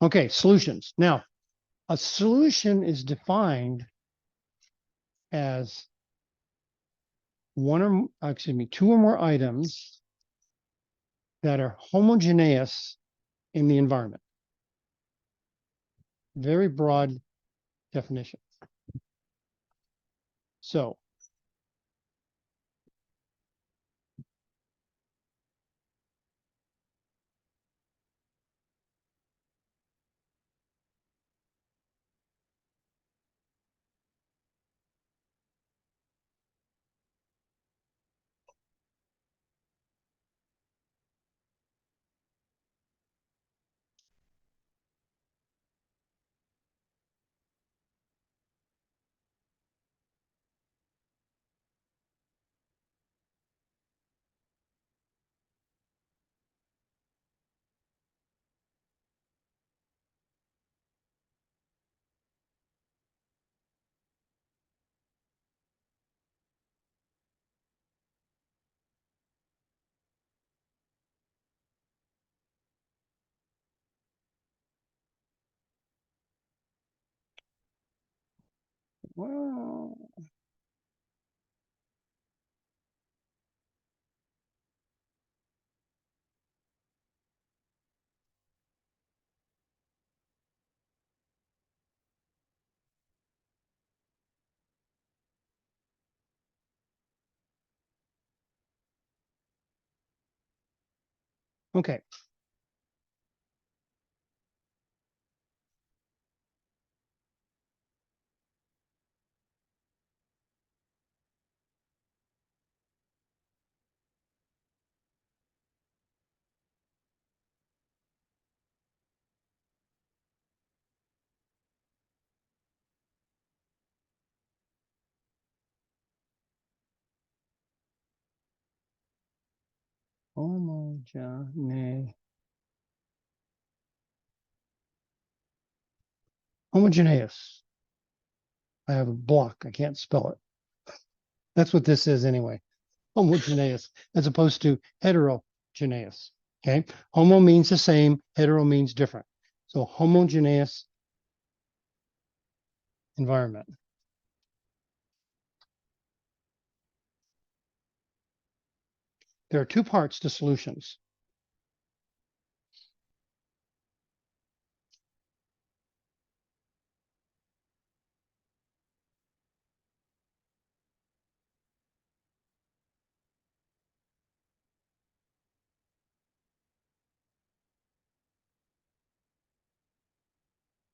Okay, solutions. Now, a solution is defined as two or more items that are homogeneous in the environment. Very broad definition. So, well, okay. Homogeneous. I have a block. I can't spell it. That's what this is anyway. Homogeneous, as opposed to heterogeneous. Okay. Homo means the same. Hetero means different. So homogeneous environment. There are two parts to solutions.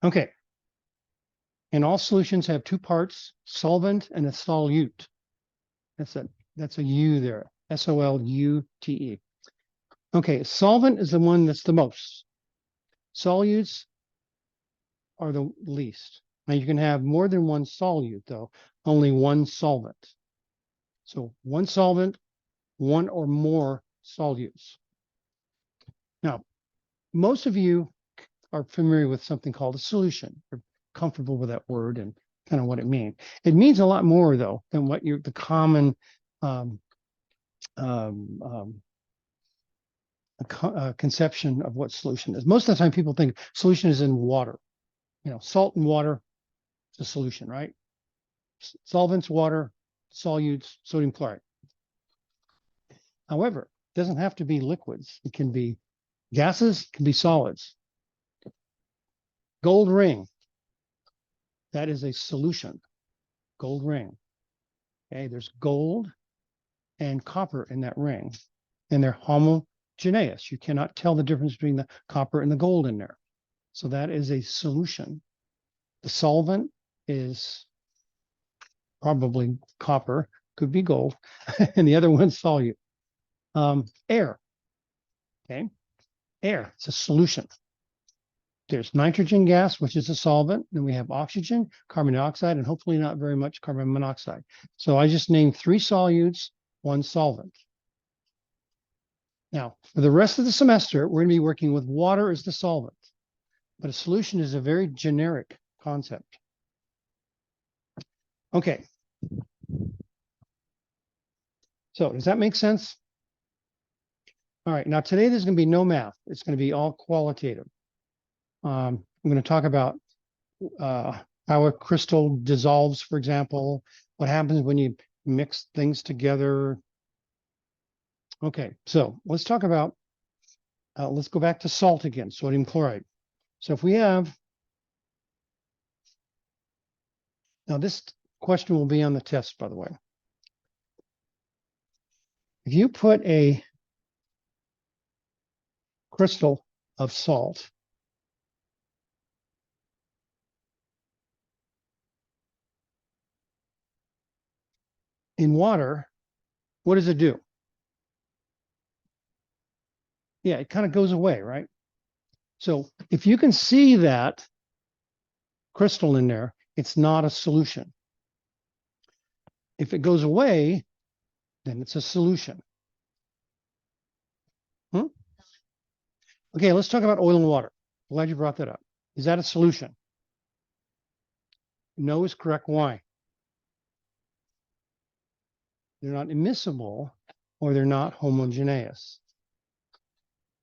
Okay. And all solutions have two parts, solvent and a solute. That's a U there. SOLUTE. Okay, solvent is the one that's the most. Solutes are the least. Now you can have more than one solute though, only one solvent. So one solvent, one or more solutes. Now, most of you are familiar with something called a solution. You're comfortable with that word and kind of what it means. It means a lot more though than what the common um, um, conception of what solution is. Most of the time, people think solution is in water. Salt and water is a solution, right? Solvents, water, solutes, sodium chloride. However, it doesn't have to be liquids. It can be gases, it can be solids. Gold ring, that is a solution. Gold ring. Okay, there's gold and copper in that ring, and they're homogeneous. You cannot tell the difference between the copper and the gold in there. So that is a solution. The solvent is probably copper, could be gold, and the other one's solute. Air, okay? Air, it's a solution. There's nitrogen gas, which is a solvent. Then we have oxygen, carbon dioxide, and hopefully not very much carbon monoxide. So I just named 3 solutes, 1 solvent. Now, for the rest of the semester, we're going to be working with water as the solvent. But a solution is a very generic concept. Okay. So does that make sense? All right. Now, today there's going to be no math. It's going to be all qualitative. I'm going to talk about how a crystal dissolves, for example, what happens when you mix things together. Okay, so let's talk about, let's go back to salt again, sodium chloride. So if we have, now this question will be on the test, by the way. If you put a crystal of salt in water, what does it do? Yeah, it kind of goes away, right? So if you can see that crystal in there, it's not a solution. If it goes away, then it's a solution. Okay, let's talk about oil and water. Glad you brought that up. Is that a solution? No is correct. Why? They're not immiscible or they're not homogeneous.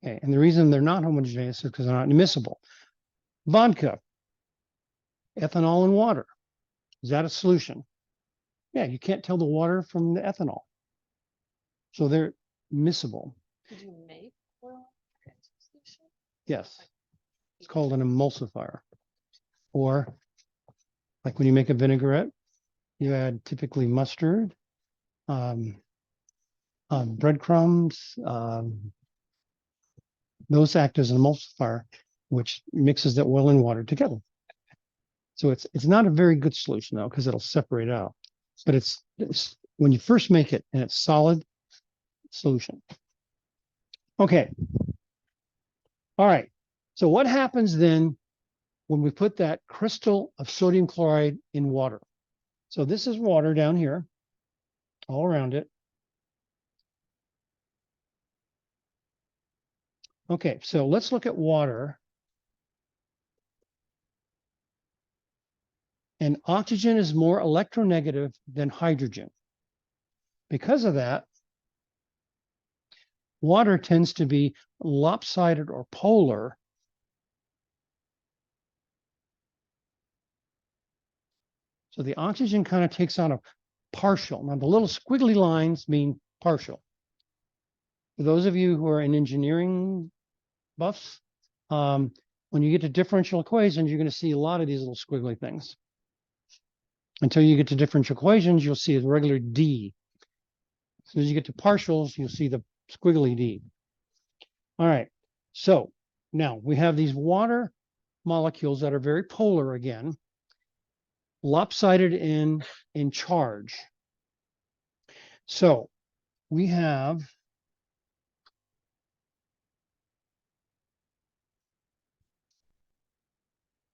Okay, and the reason they're not homogeneous is because they're not immiscible. Vodka, ethanol and water. Is that a solution? Yeah, you can't tell the water from the ethanol. So they're miscible. Did you make oil solution? Yes. It's called an emulsifier. Or like when you make a vinaigrette, you add typically mustard, breadcrumbs, those act as an emulsifier, which mixes the oil and water together. So it's not a very good solution though, because it'll separate out. But it's when you first make it and it's solid solution. Okay. All right. So what happens then when we put that crystal of sodium chloride in water? So this is water down here, all around it. Okay, so let's look at water. And oxygen is more electronegative than hydrogen. Because of that, water tends to be lopsided or polar. So the oxygen kind of takes on a partial. Now the little squiggly lines mean partial. For those of you who are in engineering buffs, when you get to differential equations, you're going to see a lot of these little squiggly things. Until you get to differential equations, you'll see a regular D. As soon as you get to partials, you'll see the squiggly D. All right, so now we have these water molecules that are very polar again, lopsided in charge. So we have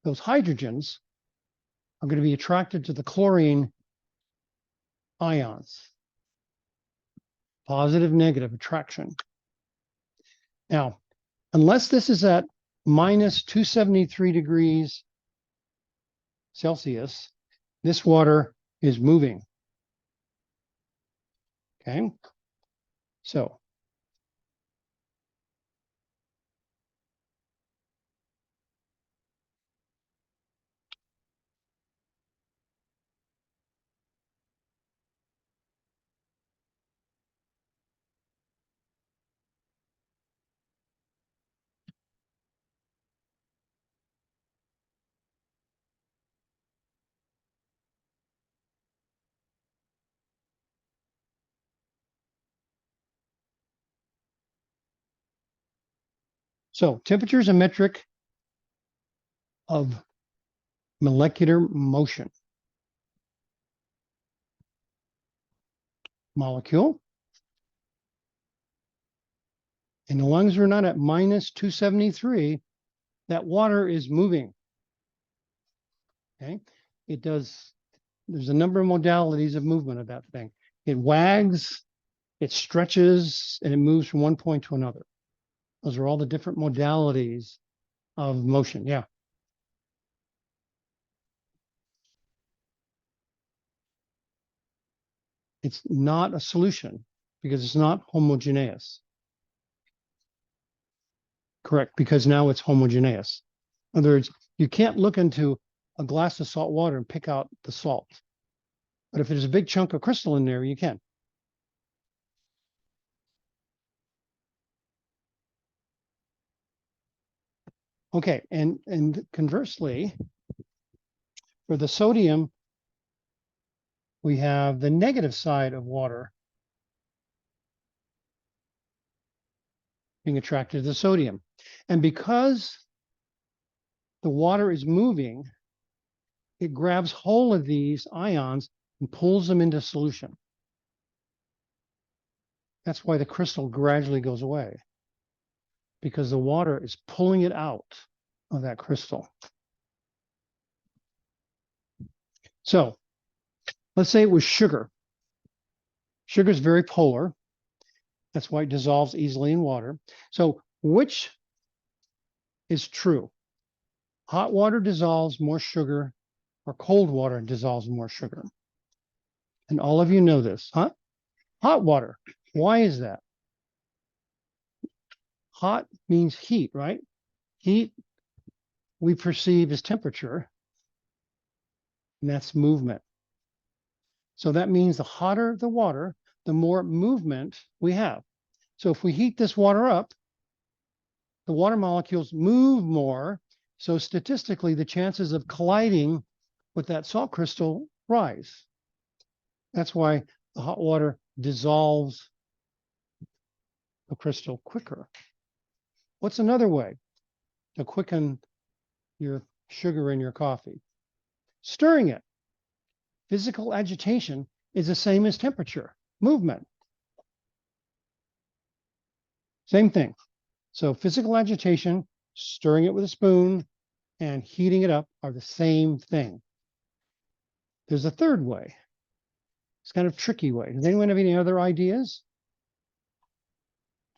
those hydrogens are going to be attracted to the chlorine ions. Positive, negative attraction. Now, unless this is at minus 273 degrees Celsius, this water is moving. Okay, so temperature is a metric of molecular motion. Molecule. And as long as we're not at minus 273, that water is moving. Okay, it does, there's a number of modalities of movement of that thing. It wags, it stretches, and it moves from one point to another. Those are all the different modalities of motion. Yeah. It's not a solution because it's not homogeneous. Correct, because now it's homogeneous. In other words, you can't look into a glass of salt water and pick out the salt. But if there's a big chunk of crystal in there, you can. Okay, and conversely, for the sodium, we have the negative side of water being attracted to the sodium. And because the water is moving, it grabs hold of these ions and pulls them into solution. That's why the crystal gradually goes away, because the water is pulling it out of that crystal. So let's say it was sugar. Sugar is very polar. That's why it dissolves easily in water. So which is true? Hot water dissolves more sugar or cold water dissolves more sugar? And all of you know this, huh? Hot water. Why is that? Hot means heat, right? Heat we perceive as temperature, and that's movement. So that means the hotter the water, the more movement we have. So if we heat this water up, the water molecules move more. So statistically, the chances of colliding with that salt crystal rise. That's why the hot water dissolves the crystal quicker. What's another way to quicken your sugar in your coffee? Stirring it. Physical agitation is the same as temperature, movement. Same thing. So physical agitation, stirring it with a spoon, and heating it up are the same thing. There's a third way. It's kind of a tricky way. Does anyone have any other ideas?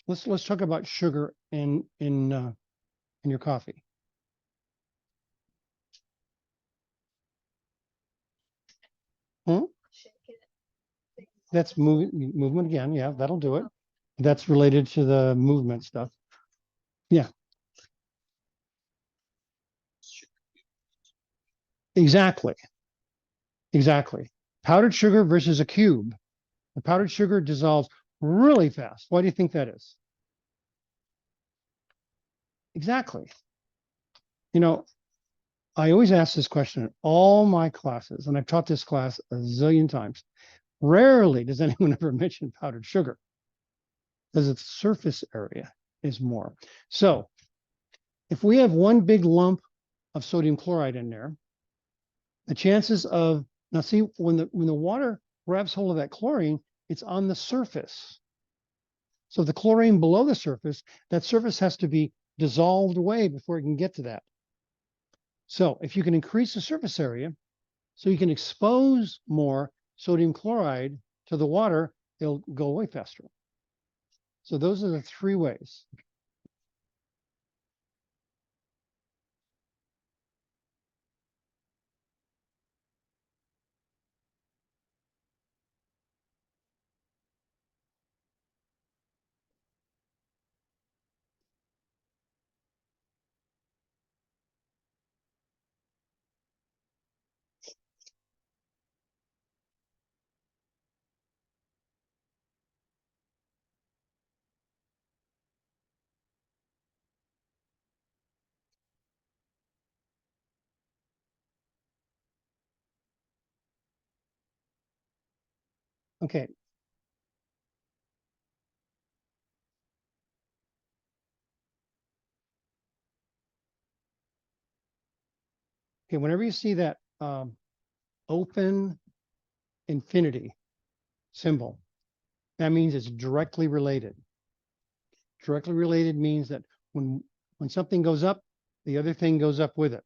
Let's talk about sugar in your coffee. Hmm? That's movement again. Yeah, that'll do it. That's related to the movement stuff. Yeah, exactly. Exactly. Powdered sugar versus a cube. The powdered sugar dissolves really fast. Why do you think that is? Exactly. You know, I always ask this question in all my classes, and I've taught this class a zillion times. Rarely does anyone ever mention powdered sugar because its surface area is more. So if we have one big lump of sodium chloride in there, the chances of, now see, when the water grabs hold of that chlorine, it's on the surface. So the chlorine below the surface, that surface has to be dissolved away before it can get to that. So if you can increase the surface area, so you can expose more sodium chloride to the water, it'll go away faster. So those are the three ways. Okay. Okay. Whenever you see that open infinity symbol, that means it's directly related. Directly related means that when something goes up, the other thing goes up with it.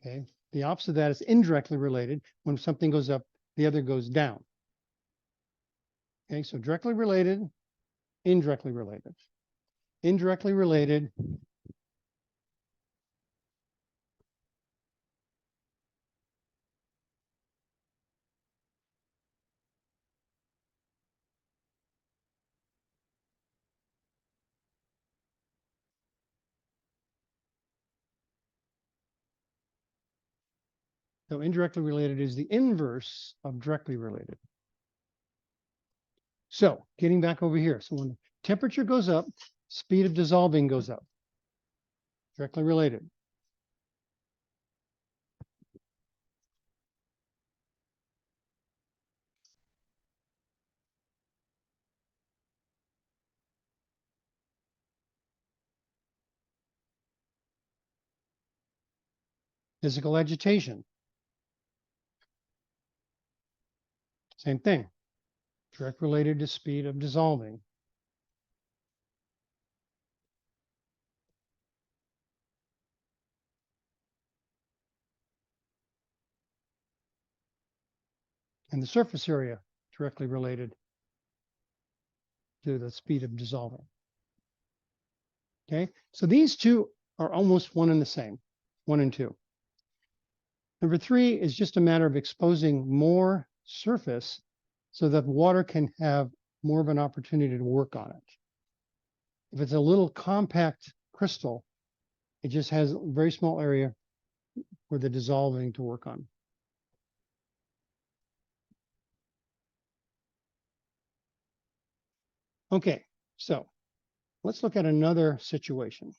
Okay. The opposite of that is indirectly related. When something goes up, the other goes down. Okay. So directly related, indirectly related. Indirectly related. So indirectly related is the inverse of directly related. So getting back over here. So when the temperature goes up, speed of dissolving goes up. Directly related. Physical agitation. Same thing. Direct related to speed of dissolving. And the surface area directly related to the speed of dissolving. Okay, so these two are almost one and the same, 1 and 2. Number 3 is just a matter of exposing more surface so that water can have more of an opportunity to work on it. If it's a little compact crystal, it just has a very small area for the dissolving to work on. Okay, so let's look at another situation.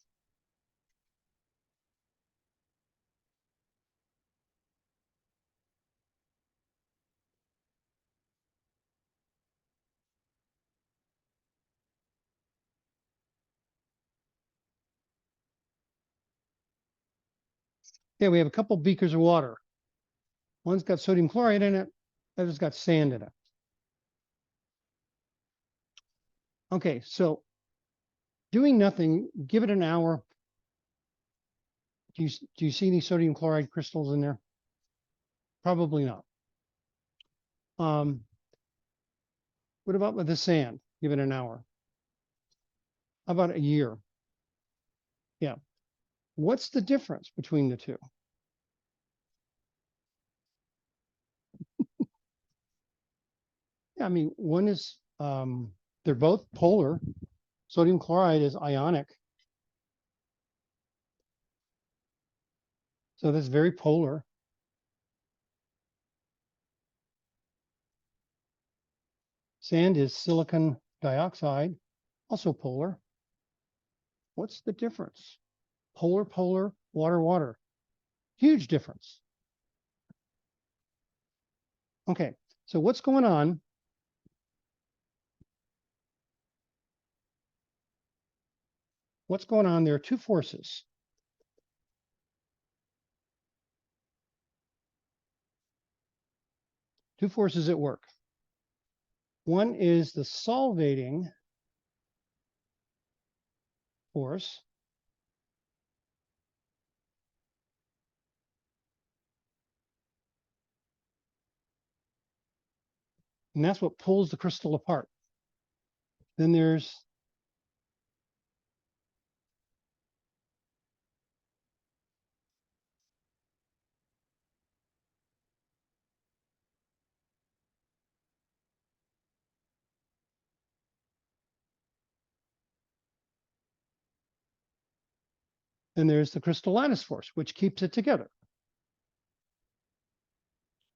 Okay, we have a couple beakers of water. One's got sodium chloride in it, the other's got sand in it. Okay, so doing nothing, give it an hour. Do you see any sodium chloride crystals in there? Probably not. What about with the sand? Give it an hour. How about a year? Yeah. What's the difference between the two? Yeah, I mean, one is they're both polar. Sodium chloride is ionic. So that's very polar. Sand is silicon dioxide, also polar. What's the difference? Polar, polar, water, water. Huge difference. Okay, so what's going on? What's going on? There are two forces. Two forces at work. One is the solvating force. And that's what pulls the crystal apart. Then there's the crystal lattice force, which keeps it together.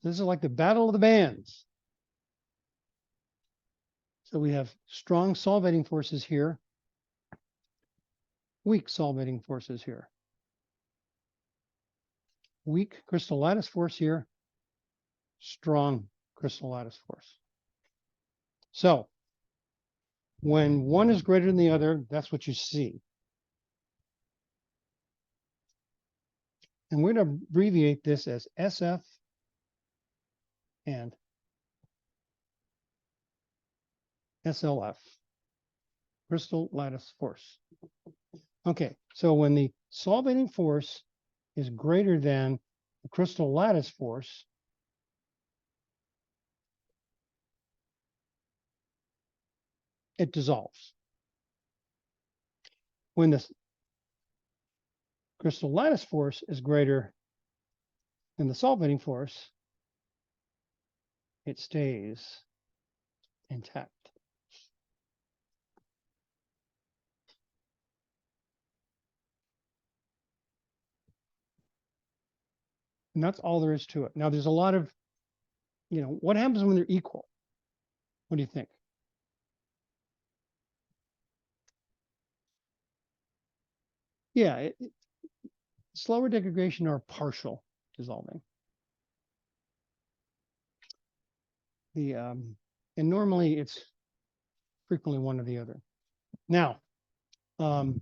This is like the battle of the bands. So we have strong solvating forces here, weak solvating forces here. Weak crystal lattice force here, strong crystal lattice force. So when one is greater than the other, that's what you see. And we're going to abbreviate this as SF and SLF, crystal lattice force. Okay, so when the solvating force is greater than the crystal lattice force, it dissolves. When the crystal lattice force is greater than the solvating force, it stays intact. And that's all there is to it. Now, there's a lot of, what happens when they're equal? What do you think? Yeah, slower degradation or partial dissolving. And normally it's frequently one or the other. Now, um,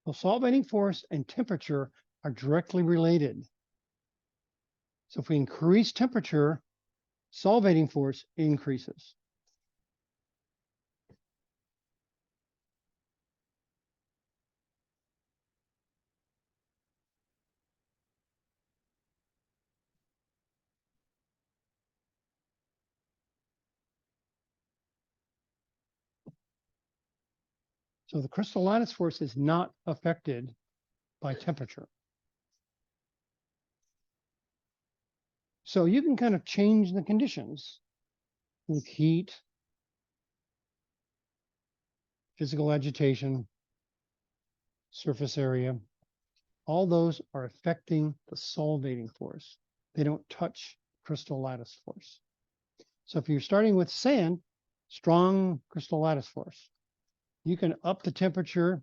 well, solvating force and temperature are directly related. So if we increase temperature, solvating force increases. So the crystal lattice force is not affected by temperature. So you can kind of change the conditions with heat, physical agitation, surface area. All those are affecting the solvating force. They don't touch crystal lattice force. So if you're starting with sand, strong crystal lattice force, you can up the temperature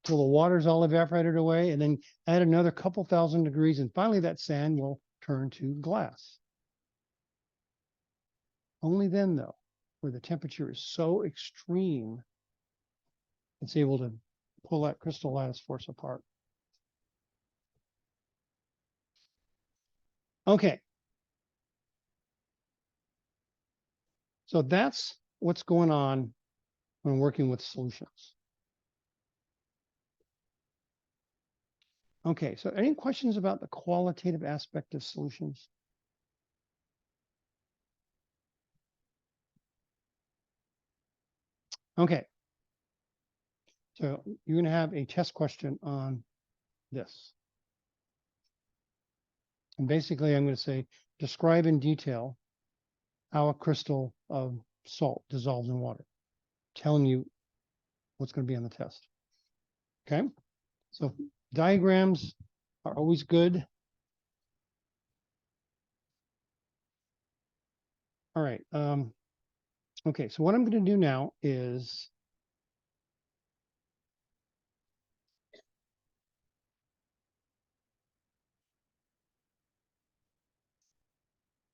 till the water's all evaporated away, and then add another couple thousand degrees, and finally that sand will turn to glass. Only then, though, where the temperature is so extreme, it's able to pull that crystal lattice force apart. Okay. So that's what's going on when working with solutions. Okay, so any questions about the qualitative aspect of solutions? Okay. So you're going to have a test question on this. And basically, I'm going to say, describe in detail how a crystal of salt dissolves in water, telling you what's going to be on the test. Okay. So diagrams are always good. All right. Okay. So what I'm going to do now is